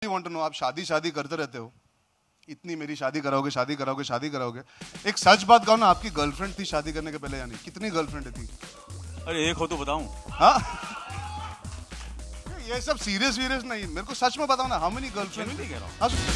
Want to know, आप शादी शादी करते रहते हो, इतनी मेरी शादी कराओगे शादी कराओगे शादी कराओगे, एक सच बात कहो ना, आपकी गर्लफ्रेंड थी शादी करने के पहले या नहीं? कितनी गर्लफ्रेंड थी? अरे एक हो तो बताऊं। हाँ ये सब सीरियस वीरियस नहीं, मेरे को सच में बताओ ना, हाउ मेनी गर्लफ्रेंड? नहीं कह रहा हूं।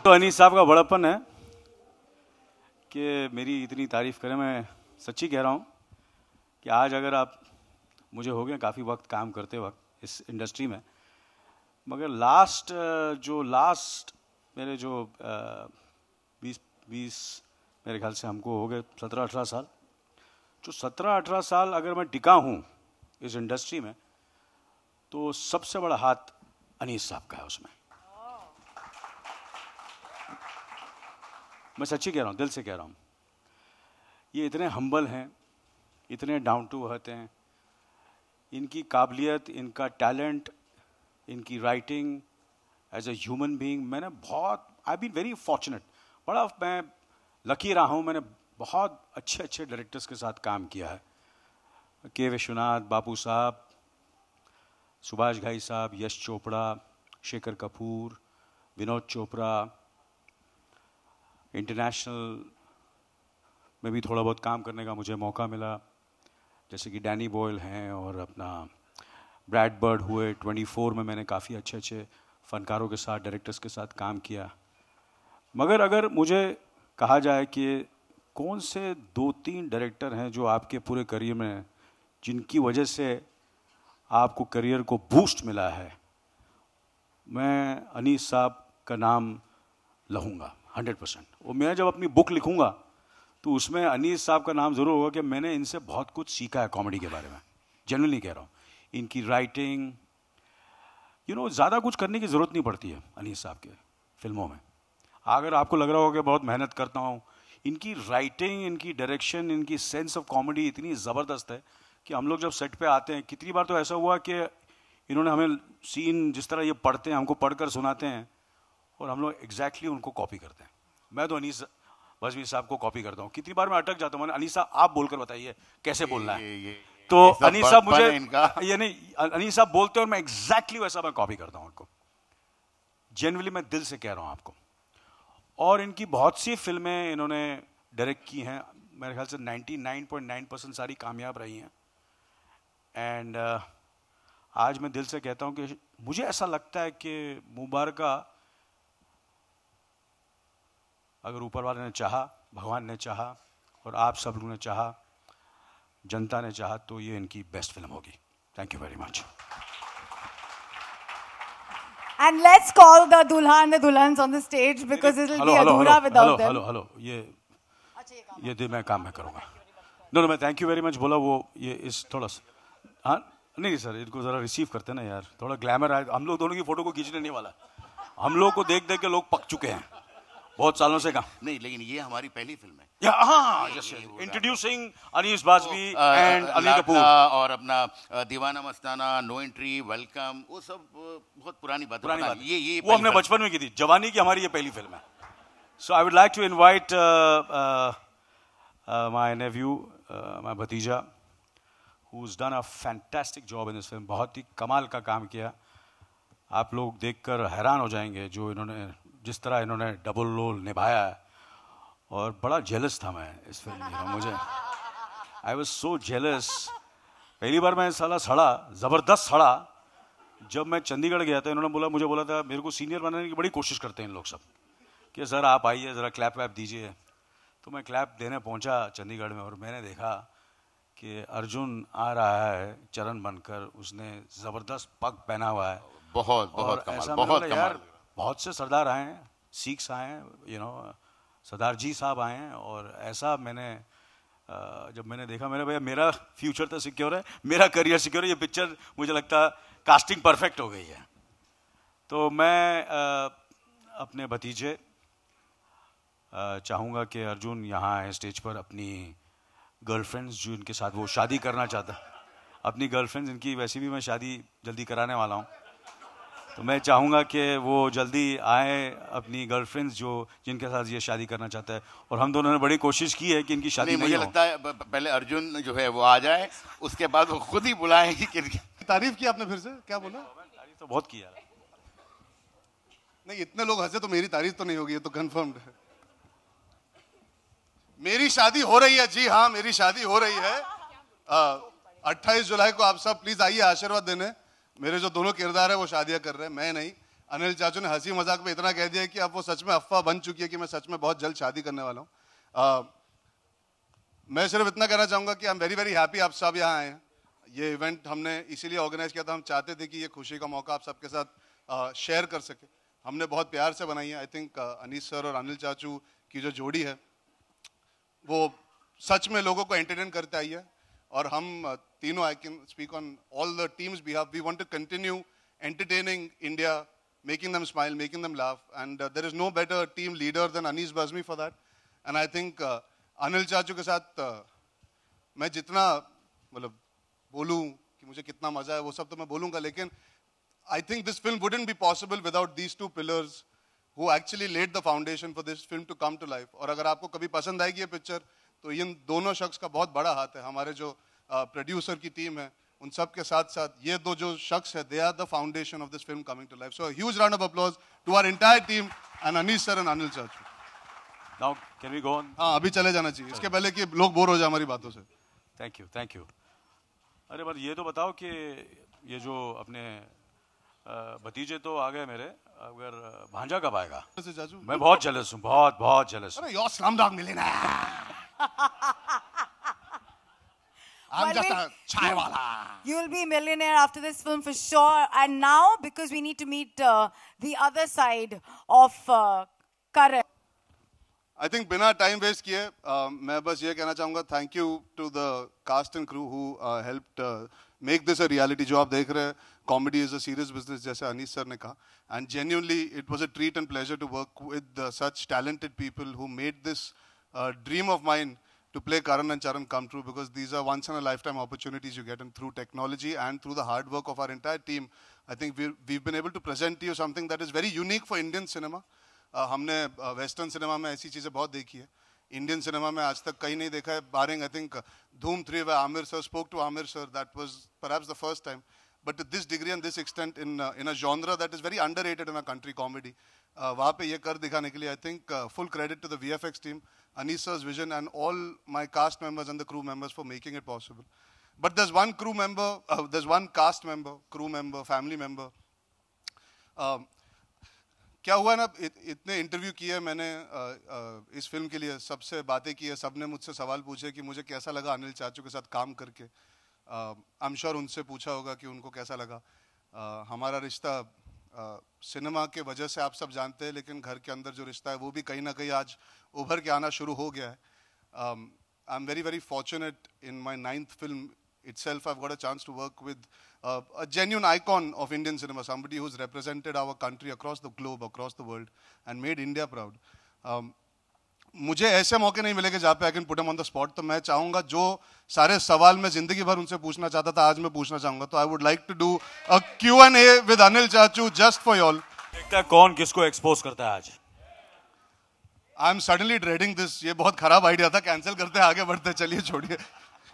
तो अनीस साहब का बड़प्पन है कि मेरी इतनी तारीफ करें। मैं सच्ची कह रहा हूँ कि आज अगर आप, मुझे हो गया काफ़ी वक्त काम करते वक्त इस इंडस्ट्री में, मगर लास्ट मेरे जो 20 मेरे ख्याल से हमको हो गए 17-18 साल, जो 17-18 साल अगर मैं टिका हूँ इस इंडस्ट्री में, तो सबसे बड़ा हाथ अनीस साहब का है उसमें। मैं सच्ची कह रहा हूँ, दिल से कह रहा हूँ। ये इतने हम्बल हैं, इतने डाउन टू अर्थ हैं, इनकी काबिलियत, इनका टैलेंट, इनकी writing as a human being, मैंने बहुत, आई बीन वेरी फॉर्चुनेट, बड़ा मैं लकी रहा हूँ। मैंने बहुत अच्छे अच्छे डायरेक्टर्स के साथ काम किया है। के विश्वनाथ, बाबू साहब, सुभाष घाई साहब, यश चोपड़ा, शेखर कपूर, विनोद चोपड़ा। इंटरनेशनल में भी थोड़ा बहुत काम करने का मुझे मौका मिला, जैसे कि डैनी बॉयल हैं और अपना ब्रैड बर्ड हुए। 24 में मैंने काफ़ी अच्छे अच्छे फनकारों के साथ, डायरेक्टर्स के साथ काम किया। मगर अगर मुझे कहा जाए कि कौन से 2-3 डायरेक्टर हैं जो आपके पूरे करियर में, जिनकी वजह से आपको करियर को बूस्ट मिला है, मैं अनीस साहब का नाम लूँगा 100%। और मैं जब अपनी बुक लिखूँगा तो उसमें अनीस साहब का नाम ज़रूर होगा कि मैंने इनसे बहुत कुछ सीखा है कॉमेडी के बारे में। जनरली कह रहा हूँ, इनकी राइटिंग, ज़्यादा कुछ करने की ज़रूरत नहीं पड़ती है अनीस साहब के फिल्मों में। अगर आपको लग रहा हो कि बहुत मेहनत करता हूँ, इनकी राइटिंग, इनकी डायरेक्शन, इनकी सेंस ऑफ कॉमेडी इतनी ज़बरदस्त है कि हम लोग जब सेट पे आते हैं, कितनी बार तो ऐसा हुआ कि इन्होंने हमें सीन जिस तरह ये पढ़ते हैं, हमको पढ़कर सुनाते हैं और हम लोग एग्जैक्टली उनको कॉपी करते हैं। मैं तो अनीस बज़मी साहब को कॉपी करता हूँ। कितनी बार मैं अटक जाता हूँ, मैंने अनीस साहब आप बोलकर बताइए कैसे बोलना है। तो अनीस साहब मुझे ये नहीं, अनीस साहब बोलते हैं और मैं एग्जैक्टली वैसा मैं कॉपी करता हूँ उनको। जेन्युइनली मैं दिल से कह रहा हूँ आपको। और इनकी बहुत सी फिल्में इन्होंने डायरेक्ट की हैं, मेरे ख्याल से 99.9% सारी कामयाब रही हैं। एंड आज मैं दिल से कहता हूँ कि मुझे ऐसा लगता है कि मुबारका, अगर ऊपर वाले ने चाहा, भगवान ने चाहा और आप सब लोगों ने चाहा, जनता ने चाहा, तो ये इनकी बेस्ट फिल्म होगी। Thank you very much. And let's call the Dulha and the Dulhans on the stage because it will be adhura without them. Hello ये मैं काम में करूँगा। नो मैं थैंक यू वेरी मच बोला, वो ये इस थोड़ा सा, हाँ नहीं सर, इनको ज़रा रिसीव करते ना यार, थोड़ा ग्लैमर आए। हम लोग दोनों की फोटो को खींचने नहीं वाला, हम लोग को देख देख के लोग पक चुके हैं बहुत सालों से। कहा नहीं, लेकिन ये हमारी पहली फिल्म है। हाँ, इंट्रोड्यूसिंग अनीस बाज़मी एंड अनिल कपूर। और अपना दीवाना मस्ताना, नो एंट्री, वेलकम, वो सब बहुत पुरानी बात है। ये वो हमने बचपन में की थी। जवानी की हमारी ये पहली फिल्म है। So I would like to invite my nephew, my भतीजा, who's done a fantastic job in this film। बहुत ही कमाल का काम किया। आप लोग देखकर हैरान हो जाएंगे जो इन्होंने, जिस तरह इन्होंने डबल रोल निभाया है। और बड़ा जेलस था मैं इस फिल्म में, मुझे आई वॉज सो जेलस पहली बार मैं साला सड़ा, ज़बरदस्त सड़ा जब मैं चंडीगढ़ गया था। इन्होंने मुझे बोला था, मेरे को सीनियर बनाने की बड़ी कोशिश करते हैं इन लोग सब कि सर आप आइए ज़रा क्लैप वैप दीजिए। तो मैं क्लैप देने पहुंचा चंडीगढ़ में और मैंने देखा कि अर्जुन आ रहा है चरण बनकर, उसने ज़बरदस्त पग पहना हुआ है। बहुत और बहुत कमाल, ऐसा बहुत मतलब यार कमाल। बहुत से सरदार आए हैं, सिख्स आए हैं, सरदार जी साहब आए हैं। और ऐसा मैंने जब मैंने देखा, मैंने भैया मेरा फ्यूचर तो सिक्योर है, मेरा करियर सिक्योर है, ये पिक्चर मुझे लगता है कास्टिंग परफेक्ट हो गई है। तो मैं अपने भतीजे चाहूँगा कि अर्जुन यहाँ आए स्टेज पर, अपनी गर्लफ्रेंड्स जो इनके साथ वो शादी करना चाहता, अपनी गर्लफ्रेंड्स इनकी वैसे भी मैं शादी जल्दी कराने वाला हूँ, तो मैं चाहूँगा कि वो जल्दी आए, अपनी गर्लफ्रेंड्स जो जिनके साथ ये शादी करना चाहता है। और हम दोनों ने बड़ी कोशिश की है कि इनकी शादी नहीं, नहीं मुझे हो। लगता है पहले अर्जुन जो है वो आ जाए, उसके बाद वो खुद ही बुलाएं कि तारीफ की आपने फिर से, क्या बोला? तारीफ तो बहुत की यार। नहीं, इतने लोग हंसे तो मेरी तारीफ तो नहीं होगी, ये तो कंफर्म्ड है। मेरी शादी हो रही है, जी हाँ मेरी शादी हो रही है। 28 जुलाई को आप सब प्लीज आइए आशीर्वाद देने। मेरे जो दोनों किरदार है वो शादियां कर रहे हैं, मैं नहीं। अनिल चाचू ने हंसी मजाक में इतना कह दिया कि अब वो सच में अफवाह बन चुकी है कि मैं सच में बहुत जल्द शादी करने वाला हूँ। मैं सिर्फ इतना कहना चाहूंगा कि आई एम वेरी वेरी हैप्पी आप सब यहाँ आए हैं। ये इवेंट हमने इसीलिए ऑर्गेनाइज किया था, हम चाहते थे कि ये खुशी का मौका आप सबके साथ शेयर कर सके। हमने बहुत प्यार से बनाई है। आई थिंक अनीस सर और अनिल चाचू की जो जोड़ी है वो सच में लोगों को एंटरटेन करते आई है। और हम तीनों, I can speak on all the teams behalf, we want to continue entertaining India, making them smile, making them laugh, and there is no better team leader than Anis Bazmi for that. And I think Anil Chachu के साथ मैं जितना मतलब बोलूं कि मुझे कितना मजा है वो सब तो मैं बोलूंगा, लेकिन I think this film wouldn't be possible without these two pillars who actually laid the foundation for this film to come to life. और अगर आपको कभी पसंद आएगी ये पिक्चर तो इन दोनों शख्स का बहुत बड़ा हाथ है। हमारे जो प्रोड्यूसर की टीम है उन सब के साथ साथ ये दो जो शख्स है, they are the foundation of this film coming to life. So a huge round of applause to our entire team and Anis sir and Anil Chachu. Now can we go on? हाँ, अभी चले जाना चाहिए इसके पहले कि लोग bore हो जाए हमारी बातों से। Thank you, thank you. अरे बस ये तो बताओ कि ये जो अपने भतीजे तो आ गए मेरे, अगर भांजा कब आएगा? चाचू मैं बहुत जेलस हूँ, बहुत बहुत जेलस हूँ। अरे your Slumdog millionaire. I'm just a chai wala. You'll be a millionaire after this film for sure. And now, because we need to meet the other side of Karan. I think बिना time waste किए मैं बस ये कहना चाहूँगा thank you to the cast and crew who helped make this a reality. जो आप देख रहे हैं, comedy is a serious business जैसे अनीस सर ने कहा, and genuinely it was a treat and pleasure to work with such talented people who made this dream of mine to play Karan and Charan come true, because these are once in a lifetime opportunities you get, and through technology and through the hard work of our entire team, I think we've been able to present to you something that is very unique for Indian cinema. हमने western cinema में ऐसी चीज़ें बहुत देखी है, Indian cinema में आज तक कहीं नहीं देखा है, barring I think Dhoom 3 where Amir sir spoke to Amir sir, that was perhaps the first time. But to this degree and this extent in a genre that is very underrated in a country, comedy, वहाँ पे ये कर दिखाने के लिए I think full credit to the VFX team, Anis sir's vision, and all my cast members and the crew members for making it possible. But there's one crew member, there's one cast member, crew member, family member. क्या हुआ ना, इतने interview किए मैंने इस film के लिए, सबसे बातें की है, सबने मुझसे सवाल पूछे कि मुझे कैसा लगा अनिल चाचू के साथ काम करके। आई एम श्योर उनसे पूछा होगा कि उनको कैसा लगा। हमारा रिश्ता सिनेमा के वजह से आप सब जानते हैं, लेकिन घर के अंदर जो रिश्ता है वो भी कहीं ना कहीं आज उभर के आना शुरू हो गया है। आई am very very fortunate in my 9th film itself I've got a chance to work with a genuine icon of Indian cinema, somebody who's represented our country across the globe, across the world, and made India proud. मुझे ऐसे मौके नहीं मिलेंगे जहाँ पे I can put them on the spot, तो मैं चाहूँगा जो सारे सवाल मैं जिंदगी भर उनसे पूछना चाहता था आज मैं पूछना चाहूँगा। तो I would like to do a Q&A with Anil Chachu just for y'all. देखता है कौन किसको एक्सपोज करता है आज। I am suddenly dreading this. ये बहुत खराब आइडिया था, कैंसिल करते हैं, आगे बढ़ते, चलिए छोड़िए।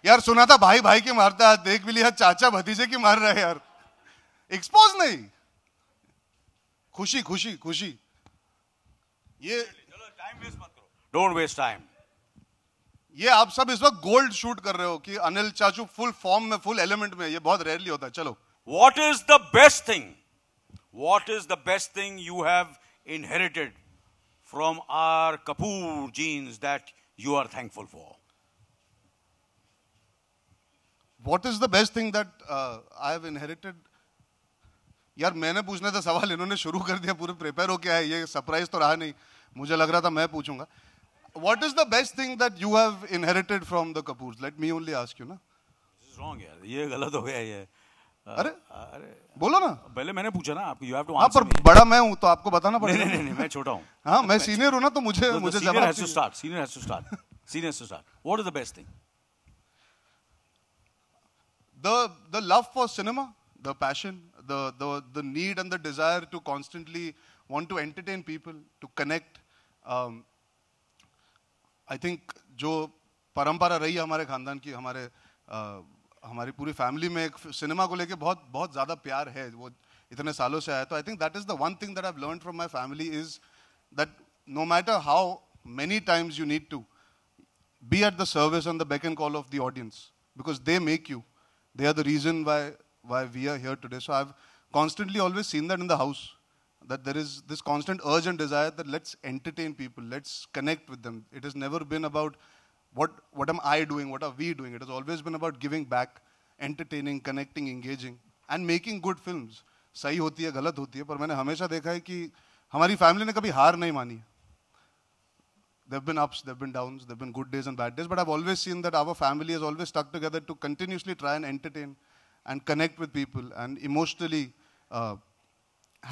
यार सुना था भाई भाई की मारता है, देख भी लिया चाचा भतीजे की मार रहे हैं यार, एक्सपोज नहीं, खुशी खुशी खुशी। ये टाइम वेस्ट मत करो, डोंट वेस्ट टाइम। ये आप सब इस वक्त गोल्ड शूट कर रहे हो कि अनिल चाचू फुल फॉर्म में, फुल एलिमेंट में, ये बहुत रेयरली होता है. चलो. What is the best thing? What is the best thing you have inherited from our Kapoor genes that you are thankful for? What is the best thing that I have inherited? यार मैंने पूछना था सवाल, इन्होंने शुरू कर दिया, पूरे प्रिपेयर होके आए. ये सरप्राइज तो रहा नहीं, मुझे लग रहा था मैं पूछूंगा. What is the best thing that you have inherited from the Kapoors? Let me only ask you ना. This is wrong यार, ये गलत हो गया ये. अरे बोलो ना. पहले मैंने पूछा ना आपको. You have to हाँ answer पर me. बड़ा मैं हूँ तो आपको बताना नहीं पड़ेगा. नहीं नहीं, मैं छोटा हूँ. हाँ मैं सीनियर हूँ ना, तो मुझे Senior जवाब has to चाहिए. start. Senior has to start. Senior has to start. What is the best thing? The love for cinema, the passion, the need and the desire to constantly want to entertain people, to connect. I think जो परंपरा रही है हमारे खानदान की, हमारी पूरी family में एक सिनेमा को लेके बहुत बहुत ज़्यादा प्यार है, वो इतने सालों से आया. तो I think that is the one thing that I have learned from my family is that no matter how many times you need to be at the service and the beck and call of the audience, because they make you. They are the reason why we are here today. So I've constantly always seen that in the house, that there is this constant urge and desire that let's entertain people, let's connect with them. It has never been about what am I doing, what are we doing. It has always been about giving back, entertaining, connecting, engaging and making good films. सही होती है, गलत होती है, पर मैंने हमेशा देखा है कि हमारी फैमिली ने कभी हार नहीं मानी. There have been ups, there have been downs, there have been good days and bad days, but I've always seen that our family has always stuck together to continuously try and entertain and connect with people and emotionally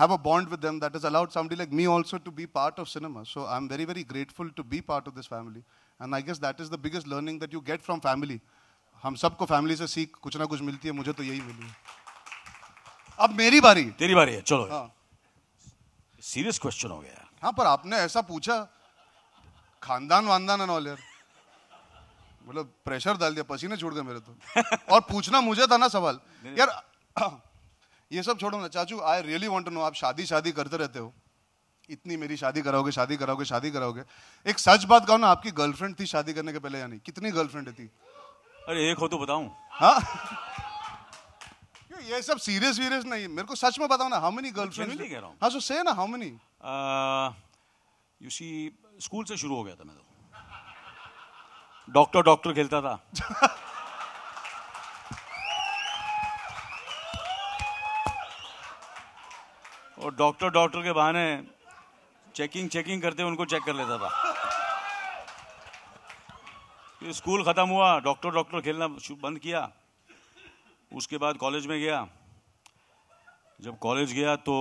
have a bond with them that has allowed somebody like me also to be part of cinema. So I'm very, very grateful to be part of this family. And I guess that is the biggest learning that you get from family. हम सबको family से सीख कुछ ना कुछ मिलती है, मुझे तो यही मिली है. अब मेरी बारी. तेरी बारी है, चलो. हाँ. सीरियस क्वेश्चन हो गया. हाँ पर आपने ऐसा पूछा, खानदान वानदान एंड ऑल यार, मतलब प्रेशर डाल दिया, पसीने छूट गए मेरे तो. और पूछना मुझे था ना सवाल यार. ये सब छोड़ो ना चाचू, I really want to know, आप शादी करते रहते हो, इतनी मेरी शादी कराओगे. एक सच बात कहो ना, आपकी गर्लफ्रेंड थी शादी करने के पहले या नहीं? कितनी गर्लफ्रेंड थी? अरे एक हो तो बताऊं. हाँ ये सब सीरियस नहीं, मेरे को सच में बताओ ना, हाउ मेनी गर्लफ्रेंड? हाँ सो से ना, how many? You see, school से शुरू हो गया था मैं तो. डॉक्टर खेलता था. और डॉक्टर के बहाने चेकिंग करते उनको चेक कर लेता था. फिर स्कूल खत्म हुआ, डॉक्टर खेलना बंद किया. उसके बाद कॉलेज में गया. जब कॉलेज गया तो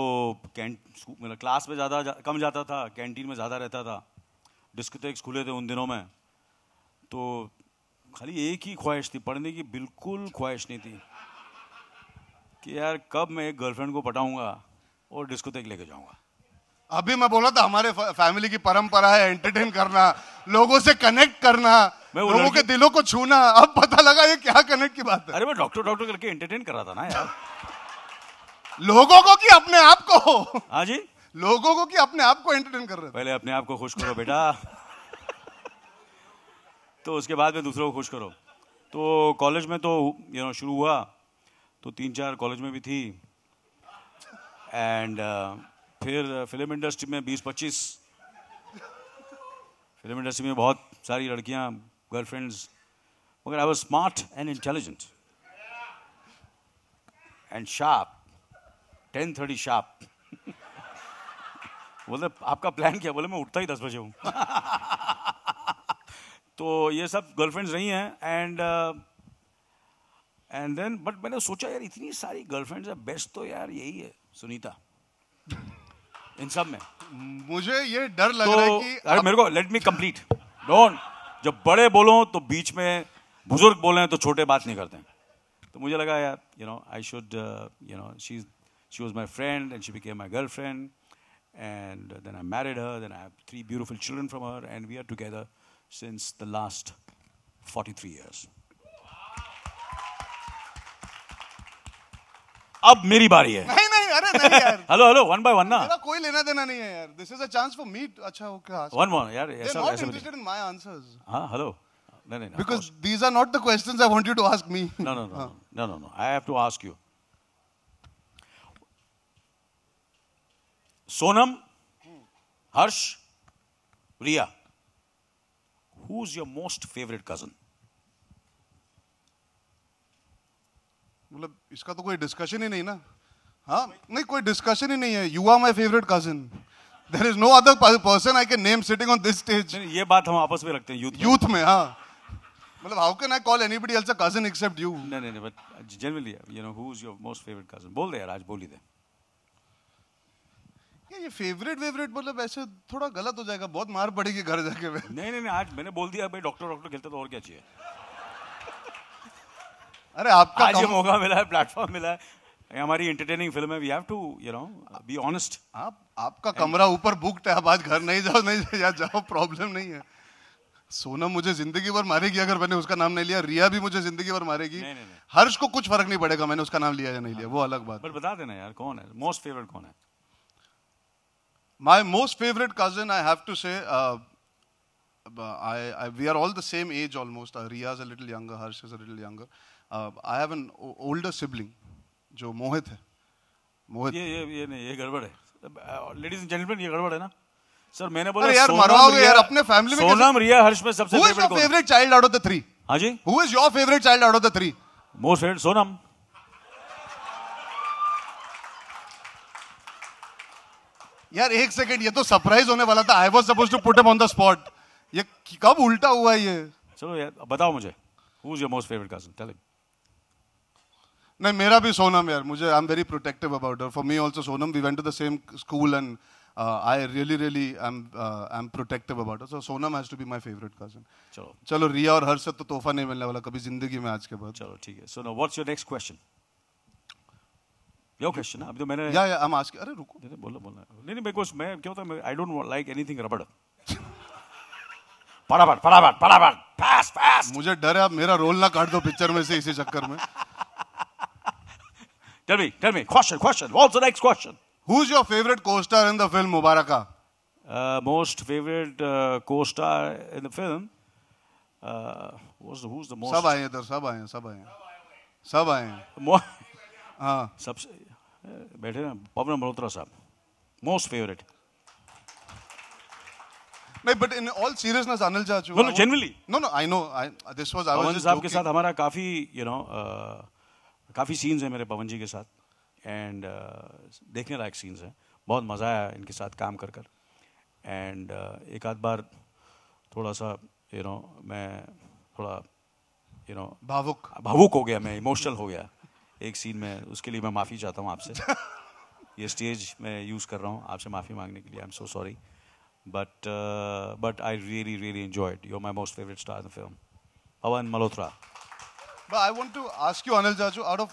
मतलब क्लास में कम जाता था, कैंटीन में ज़्यादा रहता था. डिस्कोटेक्स खुले थे उन दिनों में, तो खाली एक ही ख्वाहिश थी, पढ़ने की बिल्कुल ख्वाहिश नहीं थी कि यार कब मैं एक गर्लफ्रेंड को पटाऊंगा और डिस्कोटेक लेके जाऊंगा. अभी मैं बोला था हमारे फैमिली की परंपरा है एंटरटेन करना, लोगों से कनेक्ट करना, लोगों के दिलों को छूना. अब पता लगा ये क्या कनेक्ट की बात है. अरे मैं डॉक्टर करके एंटरटेन कर रहा था ना यार. लोगों को कि अपने आप को? हाँ जी, लोगों को कि अपने आप को एंटरटेन कर रहे थे? पहले अपने आप को खुश करो बेटा, तो उसके बाद में दूसरों को खुश करो. तो कॉलेज में तो शुरू हुआ, तो 3-4 कॉलेज में भी थी. एंड फिर फिल्म इंडस्ट्री में 20-25, फिल्म इंडस्ट्री में बहुत सारी लड़कियां, गर्लफ्रेंड्स. मगर I was smart and intelligent and sharp. 10:30 sharp. बोले आपका प्लान क्या? बोले मैं उठता ही 10 बजे हूँ. तो ये सब गर्लफ्रेंड्स रही हैं. एंड देन बट मैंने सोचा यार इतनी सारी गर्लफ्रेंड्स है, बेस्ट तो यार यही है सुनीता इन सब में. मुझे ये डर लग रहा है कि अरे मेरे को लेट मी कंप्लीट. डोंट, जब बड़े बोलो तो बीच में, बुजुर्ग बोले तो छोटे बात नहीं करते हैं. तो मुझे लगा यार I should she was my friend and she became my girlfriend, and then I married her. Then I have 3 beautiful children from her, and we are together since the last 43 years. अब मेरी बारी है. नहीं अरे नहीं यार. Hello 1 by 1 ना. मेरा कोई लेना देना नहीं है यार. This is a chance for me. अच्छा ओके. One more यार. They're not interested in my answers. हाँ hello. No, no, no. Because these are not the questions I want you to ask me. No. I have to ask you. Sonam, Harsh, Riya. Who's your most favorite cousin? मतलब इसका तो कोई discussion ही नहीं ना. हाँ नहीं कोई discussion ही नहीं है. You are my favorite cousin. There is no other person I can name sitting on this stage. नहीं, ये बात हम आपस में रखते हैं यूथ में. हाँ मतलब how can I call anybody else a cousin except you? नहीं, but generally, who's your most favorite cousin? बोल दे यार, आज बोल ही दे. ये फेवरेट मतलब ऐसे थोड़ा गलत हो जाएगा. बहुत मार पड़ेगी घर जाके. नहीं, आज मैंने बोल दिया भाई, डॉक्टर खेलते तो और क्या चाहिए. अरे आपका आज ये मौका मिला है, प्लेटफॉर्म मिला है, हमारी एंटरटेनिंग फिल्म है. We have to be honest. आपका कमरा ऊपर बुकड है. आप आज घर नहीं जाओ प्रॉब्लम नहीं है. सोनम मुझे जिंदगी भर मारेगी अगर मैंने उसका नाम नहीं लिया. रिया भी मुझे जिंदगी भर मारेगी. नहीं. हर्ष को कुछ फर्क नहीं पड़ेगा मैंने उसका नाम लिया या नहीं लिया, वो अलग बात. बट बता देना यार, कौन है मोस्ट फेवरेट, कौन है? My most favorite cousin, I have to say, we are all the same age almost. Riya is a little younger, Harsh is a little younger. I have an older sibling, जो मोहित है. मोहित. ये नहीं, ये गड़बड़ है. Ladies and gentleman, ये गड़बड़ है ना सर. मैंने बोला अरे यार मरवाओगे यार अपने फैमिली में. सोनम, रिया, हर्ष में सबसे Who is your favorite child out of the three? हाँ जी. Who is your favorite child out of the three? Most favourite Sonam. यार एक सेकंड, ये तो सरप्राइज होने वाला था. I was supposed to put him on the spot. ये कब उल्टा हुआ ये? चलो यार बताओ मुझे, who is your most favourite cousin? Tell me. नहीं मेरा भी सोनम यार. मुझे I am very protective about her. For me also Sonam. We went to the same school and I really I am protective about her. So Sonam has to be my favourite cousin. चलो रिया और हर्ष से तो तोहफा नहीं मिलने वाला कभी जिंदगी में आज के बाद. चलो ठीक है. So now what's your next question? Your question ना. अभी तो मैंने या आई एम आस्किंग. अरे रुको. बोलो. नहीं बिकॉज मैं क्या होता है, आई डोंट लाइक एनीथिंग रबड़. फटाफट फास्ट. मुझे डर है आप मेरा रोल ना काट दो पिक्चर में से इसी चक्कर में. Tell me. Question. What's the next question? Who's your favorite co-star in the film Mubaraka? Most favorite co-star in the film. Who's the most? सब आए इधर. सब आए. हाँ. सबसे बैठे ना पवन मल्होत्रा साहब. Most favorite. नहीं but in all seriousness Anil Chachu. No, genuinely. No, I know. This was I was Pawan just साहब के joking. साथ हमारा काफ़ी सीन्स हैं मेरे पवन जी के साथ. एंड देखने लायक सीन्स हैं. बहुत मज़ा आया इनके साथ काम कर. एंड एक आध बार थोड़ा सा मैं थोड़ा भावुक हो गया. मैं इमोशनल हो गया एक सीन में. उसके लिए मैं माफ़ी चाहता हूँ आपसे. ये स्टेज मैं यूज़ कर रहा हूँ आपसे माफ़ी मांगने के लिए. I am so sorry. But I really enjoyed. You are my most favourite star in the film, Pawan Malhotra. But I want to ask you, Anil Chachu, out of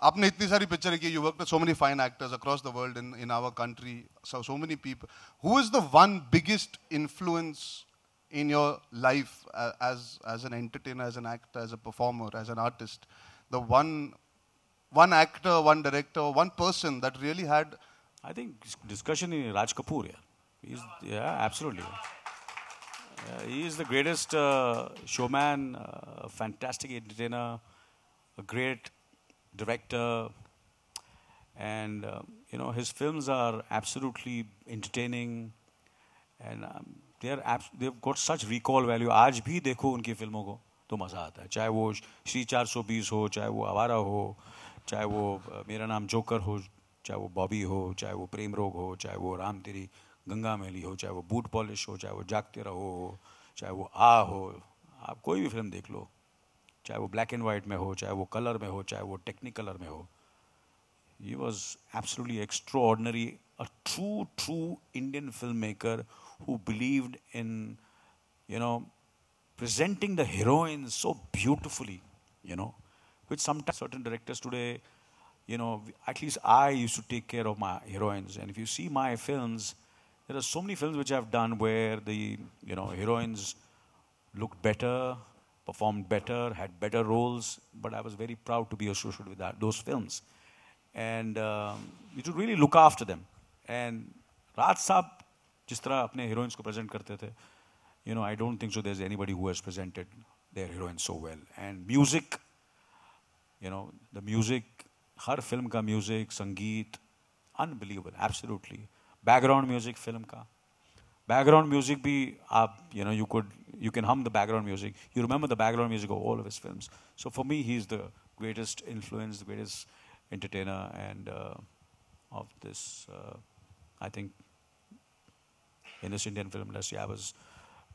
आपने इतनी सारी पिक्चर की, you worked with so many fine actors across the world in our country, so many people. Who is the one biggest influence in your life as an entertainer, as an actor, as a performer, as an artist? The one actor, one director, one person that really had. I think discussion in Raj Kapoor. Absolutely. He is the greatest showman, a fantastic entertainer, a great director, and his films are absolutely entertaining, and they've got such recall value. आज भी देखो उनकी फिल्मों को तो मज़ा आता है. चाहे वो श्री 420 हो, चाहे वो आवारा हो, चाहे वो मेरा नाम जोकर हो, चाहे वो बॉबी हो, चाहे वो प्रेम रोग हो, चाहे वो राम तेरी गंगा मैली हो, चाहे वो बूट पॉलिश हो, चाहे वो जागते रहो हो, चाहे वो हो. आप कोई भी फिल्म देख लो, चाहे वो ब्लैक एंड वाइट में हो, चाहे वो कलर में हो, चाहे वो टेक्निक कलर में हो. He was absolutely extraordinary, a true Indian filmmaker who believed in, presenting the heroines so beautifully, which sometimes certain directors today, at least I used to take care of my heroines. And if you see my films, there are so many films which I've done where the, heroines looked better, performed better, had better roles, but I was very proud to be associated with those films. And we should really look after them. And Raj साहब जिस तरह अपने heroines को present करते थे, you know, I don't think so there's anybody who has presented their heroine so well. And music, you know, the music, her film का music, संगीत, unbelievable, absolutely. Background music film का, background music भी आप, you know, you can hum the background music. You remember the background music of all of his films. So for me, he's the greatest influence, the greatest entertainer, and of this, I think, in this Indian film industry, I was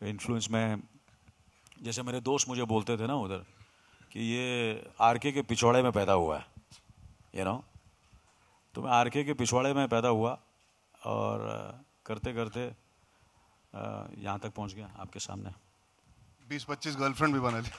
influenced. में जैसे मेरे दोस्त मुझे बोलते थे ना उधर कि ये आरके के पिछवाड़े में पैदा हुआ है, you know, तो मैं आरके के पिछवाड़े में पैदा हुआ और करते करते यहाँ तक पहुँच गया आपके सामने. 20-25 गर्लफ्रेंड भी बना ली.